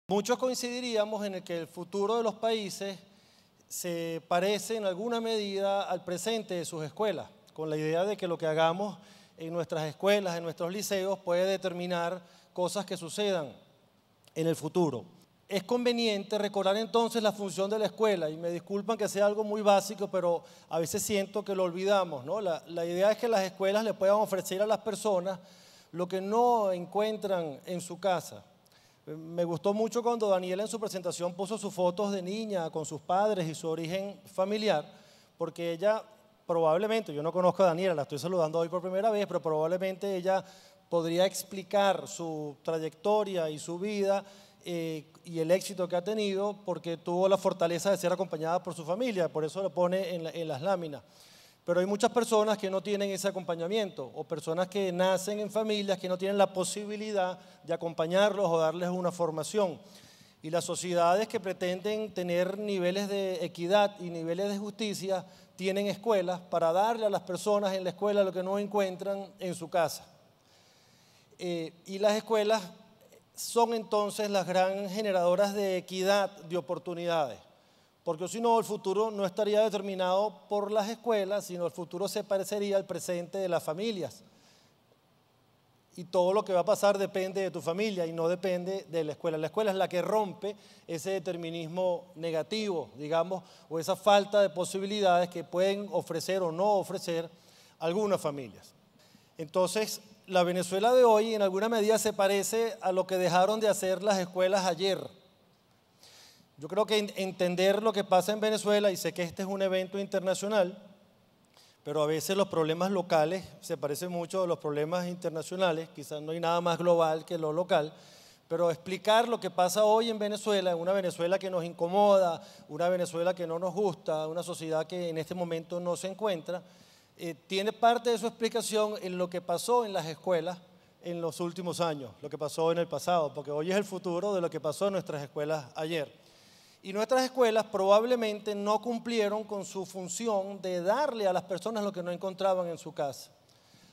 Muchos coincidiríamos en el que el futuro de los países se parece en alguna medida al presente de sus escuelas, con la idea de que lo que hagamos en nuestras escuelas, en nuestros liceos, puede determinar cosas que sucedan en el futuro. Es conveniente recordar entonces la función de la escuela, y me disculpan que sea algo muy básico, pero a veces siento que lo olvidamos, ¿no? La idea es que las escuelas le puedan ofrecer a las personas lo que no encuentran en su casa. Me gustó mucho cuando Daniela en su presentación puso sus fotos de niña con sus padres y su origen familiar, porque ella probablemente, yo no conozco a Daniela, la estoy saludando hoy por primera vez, pero probablemente ella podría explicar su trayectoria y su vida y el éxito que ha tenido porque tuvo la fortaleza de ser acompañada por su familia, por eso lo pone en las láminas. Pero hay muchas personas que no tienen ese acompañamiento o personas que nacen en familias que no tienen la posibilidad de acompañarlos o darles una formación. Y las sociedades que pretenden tener niveles de equidad y niveles de justicia tienen escuelas para darle a las personas en la escuela lo que no encuentran en su casa. Y las escuelas son entonces las gran generadoras de equidad de oportunidades. Porque si no, el futuro no estaría determinado por las escuelas, sino el futuro se parecería al presente de las familias. Y todo lo que va a pasar depende de tu familia y no depende de la escuela. La escuela es la que rompe ese determinismo negativo, digamos, o esa falta de posibilidades que pueden ofrecer o no ofrecer algunas familias. Entonces, la Venezuela de hoy en alguna medida se parece a lo que dejaron de hacer las escuelas ayer. Yo creo que entender lo que pasa en Venezuela, y sé que este es un evento internacional, pero a veces los problemas locales se parecen mucho a los problemas internacionales, quizás no hay nada más global que lo local, pero explicar lo que pasa hoy en Venezuela, una Venezuela que nos incomoda, una Venezuela que no nos gusta, una sociedad que en este momento no se encuentra, tiene parte de su explicación en lo que pasó en las escuelas en los últimos años, lo que pasó en el pasado, porque hoy es el futuro de lo que pasó en nuestras escuelas ayer. Y nuestras escuelas probablemente no cumplieron con su función de darle a las personas lo que no encontraban en su casa.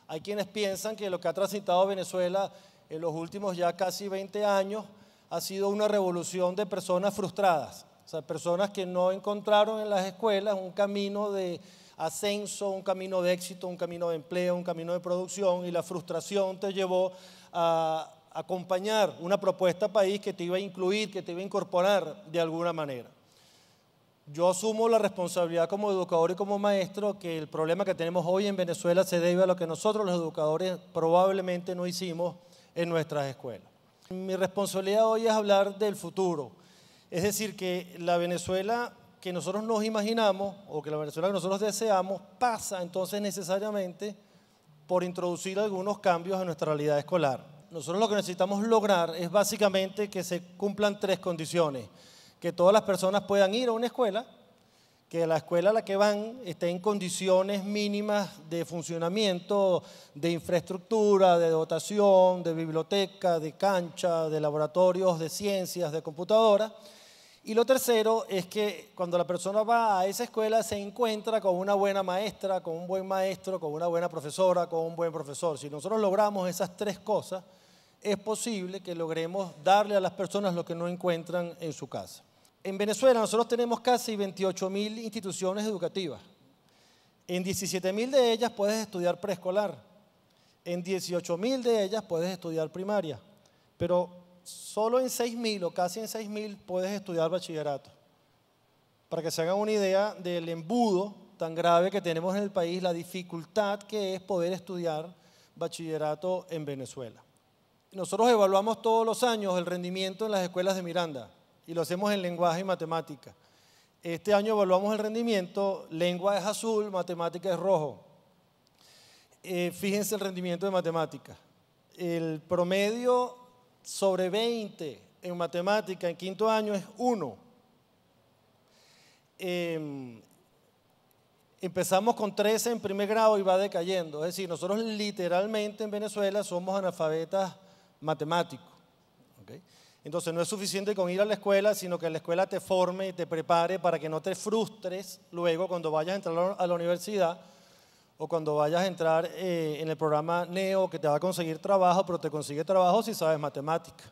Hay quienes piensan que lo que ha transitado Venezuela en los últimos ya casi 20 años ha sido una revolución de personas frustradas, o sea, personas que no encontraron en las escuelas un camino de ascenso, un camino de éxito, un camino de empleo, un camino de producción, y la frustración te llevó a acompañar una propuesta país que te iba a incluir, que te iba a incorporar de alguna manera. Yo asumo la responsabilidad como educador y como maestro que el problema que tenemos hoy en Venezuela se debe a lo que nosotros los educadores probablemente no hicimos en nuestras escuelas. Mi responsabilidad hoy es hablar del futuro, es decir, que la Venezuela que nosotros nos imaginamos o que la Venezuela que nosotros deseamos pasa entonces necesariamente por introducir algunos cambios en nuestra realidad escolar. Nosotros lo que necesitamos lograr es básicamente que se cumplan tres condiciones: que todas las personas puedan ir a una escuela, que la escuela a la que van esté en condiciones mínimas de funcionamiento, de infraestructura, de dotación, de biblioteca, de cancha, de laboratorios de ciencias, de computadoras. Y lo tercero es que cuando la persona va a esa escuela se encuentra con una buena maestra, con un buen maestro, con una buena profesora, con un buen profesor. Si nosotros logramos esas tres cosas, es posible que logremos darle a las personas lo que no encuentran en su casa. En Venezuela nosotros tenemos casi 28.000 instituciones educativas. En 17.000 de ellas puedes estudiar preescolar. En 18.000 de ellas puedes estudiar primaria. Pero solo en 6.000 o casi en 6.000 puedes estudiar bachillerato. Para que se hagan una idea del embudo tan grave que tenemos en el país, la dificultad que es poder estudiar bachillerato en Venezuela. Nosotros evaluamos todos los años el rendimiento en las escuelas de Miranda y lo hacemos en lenguaje y matemática. Este año evaluamos el rendimiento, lengua es azul, matemática es rojo. Fíjense el rendimiento de matemática. El promedio sobre 20 en matemática en quinto año es 1. Empezamos con 13 en primer grado y va decayendo. Es decir, nosotros literalmente en Venezuela somos analfabetas matemáticos. ¿Okay? Entonces no es suficiente con ir a la escuela, sino que la escuela te forme y te prepare para que no te frustres luego cuando vayas a entrar a la universidad o cuando vayas a entrar en el programa NEO, que te va a conseguir trabajo, pero te consigue trabajo si sabes matemática.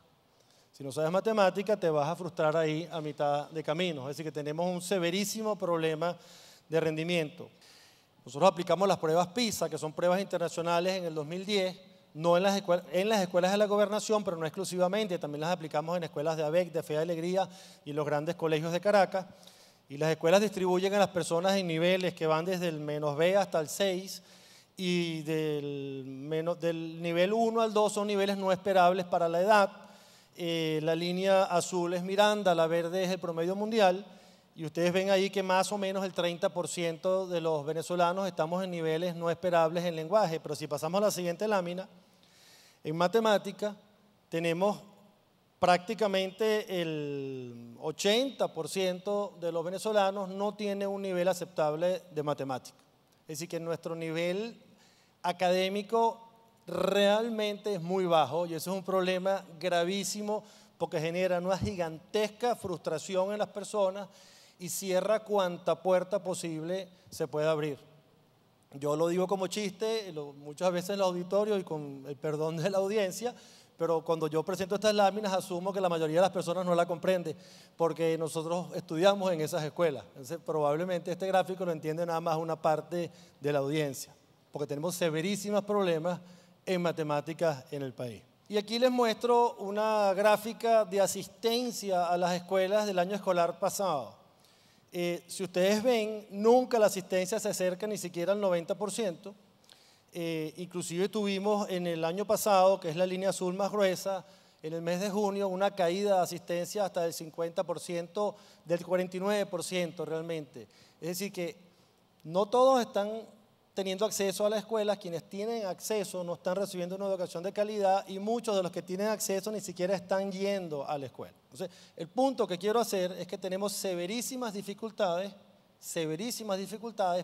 Si no sabes matemática, te vas a frustrar ahí a mitad de camino. Es decir, que tenemos un severísimo problema de rendimiento. Nosotros aplicamos las pruebas PISA, que son pruebas internacionales, en el 2010, no en las escuelas de la gobernación, pero no exclusivamente, también las aplicamos en escuelas de ABEC, de Fe y Alegría y los grandes colegios de Caracas. Y las escuelas distribuyen a las personas en niveles que van desde el -B hasta el 6, y del nivel 1 al 2 son niveles no esperables para la edad. La línea azul es Miranda, la verde es el promedio mundial, y ustedes ven ahí que más o menos el 30% de los venezolanos estamos en niveles no esperables en lenguaje. Pero si pasamos a la siguiente lámina, en matemática tenemos prácticamente el 80% de los venezolanos no tiene un nivel aceptable de matemática. Es decir, que nuestro nivel académico realmente es muy bajo, y eso es un problema gravísimo porque genera una gigantesca frustración en las personas y cierra cuanta puerta posible se pueda abrir. Yo lo digo como chiste, muchas veces en el auditorio y con el perdón de la audiencia, pero cuando yo presento estas láminas asumo que la mayoría de las personas no la comprende porque nosotros estudiamos en esas escuelas. Entonces, probablemente este gráfico lo entiende nada más una parte de la audiencia, porque tenemos severísimos problemas en matemáticas en el país. Y aquí les muestro una gráfica de asistencia a las escuelas del año escolar pasado. Si ustedes ven, nunca la asistencia se acerca ni siquiera al 90%. Inclusive tuvimos en el año pasado, que es la línea azul más gruesa, en el mes de junio, una caída de asistencia hasta del 50%, del 49% realmente. Es decir que no todos están teniendo acceso a la escuela, quienes tienen acceso no están recibiendo una educación de calidad y muchos de los que tienen acceso ni siquiera están yendo a la escuela. Entonces, el punto que quiero hacer es que tenemos severísimas dificultades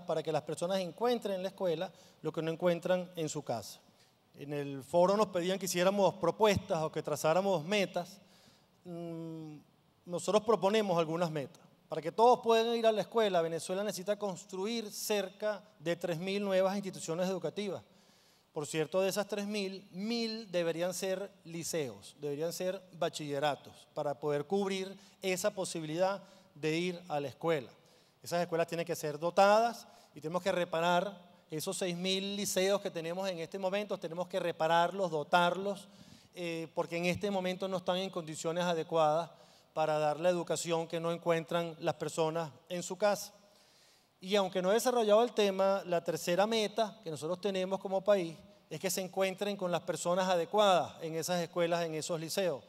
para que las personas encuentren en la escuela lo que no encuentran en su casa. En el foro nos pedían que hiciéramos propuestas o que trazáramos metas. Nosotros proponemos algunas metas. Para que todos puedan ir a la escuela, Venezuela necesita construir cerca de 3.000 nuevas instituciones educativas. Por cierto, de esas 3.000, 1.000 deberían ser liceos, deberían ser bachilleratos, para poder cubrir esa posibilidad de ir a la escuela. Esas escuelas tienen que ser dotadas y tenemos que reparar esos 6.000 liceos que tenemos en este momento, tenemos que repararlos, dotarlos, porque en este momento no están en condiciones adecuadas para dar la educación que no encuentran las personas en su casa. Y aunque no he desarrollado el tema, la tercera meta que nosotros tenemos como país es que se encuentren con las personas adecuadas en esas escuelas, en esos liceos.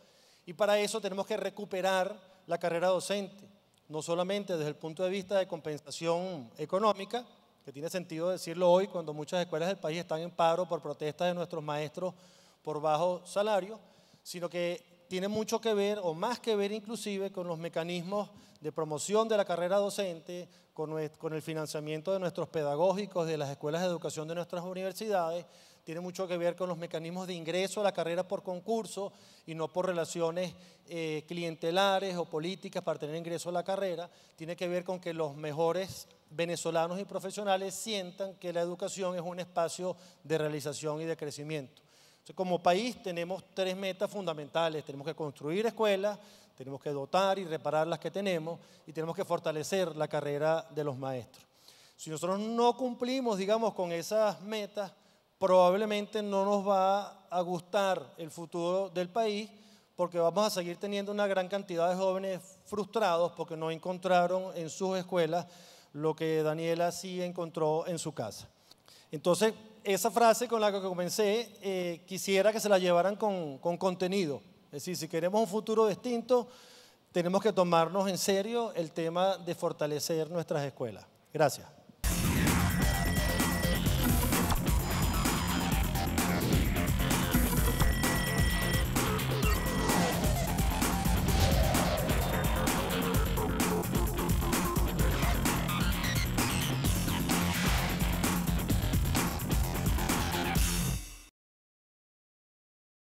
Y para eso tenemos que recuperar la carrera docente, no solamente desde el punto de vista de compensación económica, que tiene sentido decirlo hoy cuando muchas escuelas del país están en paro por protestas de nuestros maestros por bajo salario, sino que tiene mucho que ver, o más que ver inclusive, con los mecanismos de promoción de la carrera docente, con el financiamiento de nuestros pedagógicos, de las escuelas de educación de nuestras universidades. Tiene mucho que ver con los mecanismos de ingreso a la carrera por concurso y no por relaciones clientelares o políticas para tener ingreso a la carrera. Tiene que ver con que los mejores venezolanos y profesionales sientan que la educación es un espacio de realización y de crecimiento. Entonces, como país tenemos 3 metas fundamentales. Tenemos que construir escuelas, tenemos que dotar y reparar las que tenemos y tenemos que fortalecer la carrera de los maestros. Si nosotros no cumplimos, digamos, con esas metas, probablemente no nos va a gustar el futuro del país porque vamos a seguir teniendo una gran cantidad de jóvenes frustrados porque no encontraron en sus escuelas lo que Daniela sí encontró en su casa. Entonces, esa frase con la que comencé, quisiera que se la llevaran con contenido. Es decir, si queremos un futuro distinto, tenemos que tomarnos en serio el tema de fortalecer nuestras escuelas. Gracias.